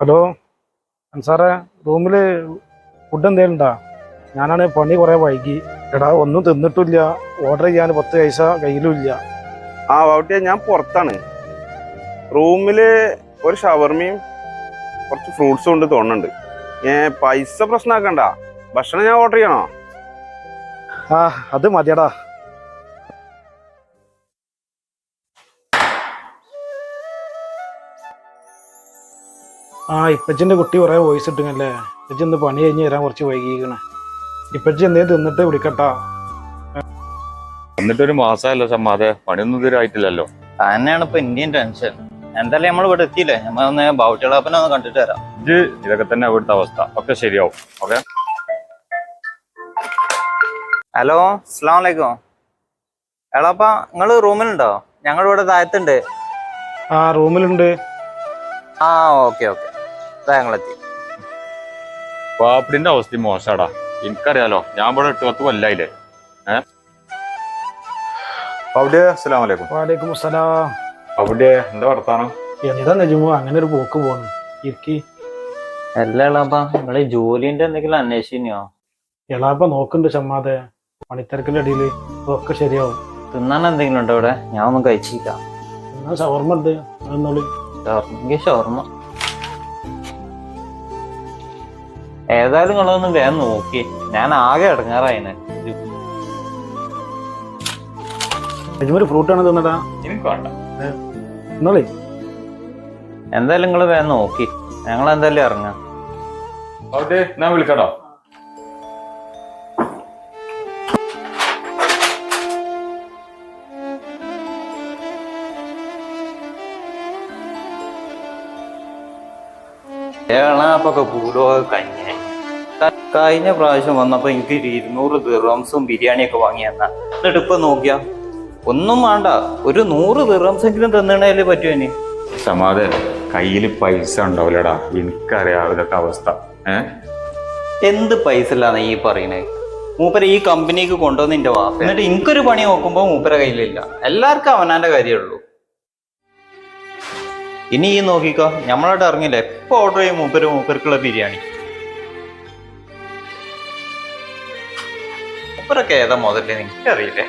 Hello അൻസാറേ, റൂമില് food എന്തെങ്കിലും ഉണ്ടോ? ഞാനാണ് പണി കുറേ വൈകി. എടാ ഒന്നും തിന്നിട്ടില്ല, ഓർഡർ ചെയ്യാൻ 10 പൈസ കയ്യിലും ഇല്ല. വൗട്ടിയ ഞാൻ പുറത്താണ്. റൂമില് ഒരു ഷവർമയും കുറച്ച് ഫ്രൂട്ട്സും ഉണ്ട് തോന്നുന്നുണ്ട്. പൈസ പ്രശ്നമാക്കണ്ട, ഭക്ഷണം ഞാൻ ഓർഡർ ചെയ്യണോ? അത് മതിയടാ. ഇപ്പച്ചിന്റെ കുട്ടി കുറേ വോയിസ് ഇട്ടുങ്ങല്ലേ. ഇപ്പച്ചി ഇന്ന് പണി കഴിഞ്ഞ് വരാൻ കുറച്ച് വൈകിക്കണേ. ഇപ്പച്ചി എന്തേലും തിന്നിട്ട് വിളിക്കട്ടാ. എന്നിട്ടൊരു മാസമല്ലോ സമ്മാതെ, പണിയൊന്നും ഇതുവരെ ആയിട്ടില്ലല്ലോ. തന്നെയാണ് ഇപ്പൊ ഇന്ത്യൻ ടെൻഷൻ. എന്തായാലും നമ്മൾ ഇവിടെ എത്തിയില്ലേ, നമ്മളൊന്ന് ബൗട്ടിളാപ്പനെ ഒന്ന് കണ്ടിട്ട് വരാം. ഇതൊക്കെ തന്നെ ഇവിടുത്തെ അവസ്ഥ, ഒക്കെ ശരിയാവും. ഓക്കെ. ഹലോ, അസ്സലാമു അലൈക്കും. എളാപ്പ നിങ്ങള് റൂമിലുണ്ടോ? ഞങ്ങൾ ഇവിടെ താഴത്തുണ്ട്. റൂമിലുണ്ട്. Okay okay, ഞങ്ങളെത്തി. പാപ്പിടിന്റെ അവസ്ഥ മോശാടാ. എനിക്കറിയാലോ, ഞാൻ ഇവിടെ 8-10 കൊല്ലായില്ലേ. അവിടെ അസ്സലാമു അലൈക്കും. വലൈക്കും അസ്സലാം. അവിടെ എന്താ വർത്താനം? എന്താ നജുമോ അങ്ങനെ ഒരു പോക്ക് പോണ്? ഇരിക്കി. അല്ല എളാപ്പ, നിങ്ങള് ജോലിന്റെ എന്തെങ്കിലും അന്വേഷിച്ചോ? എളാപ്പ നോക്കുന്നുണ്ട് ചമ്മാതെ, പണിത്തിരക്കിന്റെ അടിയിൽ ഒക്കെ ശരിയാവും. തിന്നാൻ എന്തെങ്കിലും ഉണ്ടോ ഇവിടെ? ഞാൻ ഒന്നും കഴിച്ചില്ല. എന്നാ ഷവർമ്മ ഉണ്ട്, അതെന്നോളി. ഷവർമ്മ ഏതായാലും നിങ്ങളൊന്ന് വേഗം നോക്കി, ഞാൻ ആകെ ഇടങ്ങാറായിന്. നജുമൊരു ഫ്രൂട്ട് ആണ് തിന്നടാ. എനിക്ക് വേണ്ട. എന്നോളി. എന്തായാലും നിങ്ങള് വേഗം നോക്കി, ഞങ്ങൾ എന്തായാലും ഇറങ്ങാം. അവിടെ ഞാൻ വിളിക്കട്ടോ. ഏളാപ്പൊക്കെ ഭൂലോക കഴിഞ്ഞ പ്രാവശ്യം വന്നപ്പോ എനിക്ക് 200 ദിർഹംസും ബിരിയാണിയൊക്കെ വാങ്ങി തന്ന. എന്നിട്ട് ഇപ്പൊ നോക്കിയാ ഒന്നും വേണ്ട, ഒരു 100 ദിർഹംസെങ്കിലും തന്നേണേലേ പറ്റുമോ? സമാധെ കയ്യില് പൈസ ഉണ്ടാവില്ലടാ. എനിക്കറിയാം ഇതൊക്കെ അവസ്ഥ. എന്ത് പൈസ ഇല്ലാന്ന് ഈ പറയണേ? മൂപ്പര ഈ കമ്പനിക്ക് കൊണ്ടുവന്ന് എന്റെ വാപ്പ, എന്നിട്ട് എനിക്കൊരു പണി നോക്കുമ്പോ മൂപ്പര കയ്യിലില്ല. എല്ലാവർക്കും അവനാന്റെ കാര്യമുള്ളൂ. ഇനി ഈ നോക്കിക്കോ, നമ്മളോട് ഇറങ്ങില്ലേ, എപ്പൊ ഓർഡർ ചെയ്യും മൂപ്പർക്കുള്ള ബിരിയാണി. മൂപ്പരൊക്കെ ഏതാ മുതലേ എനിക്കറിയില്ലേ.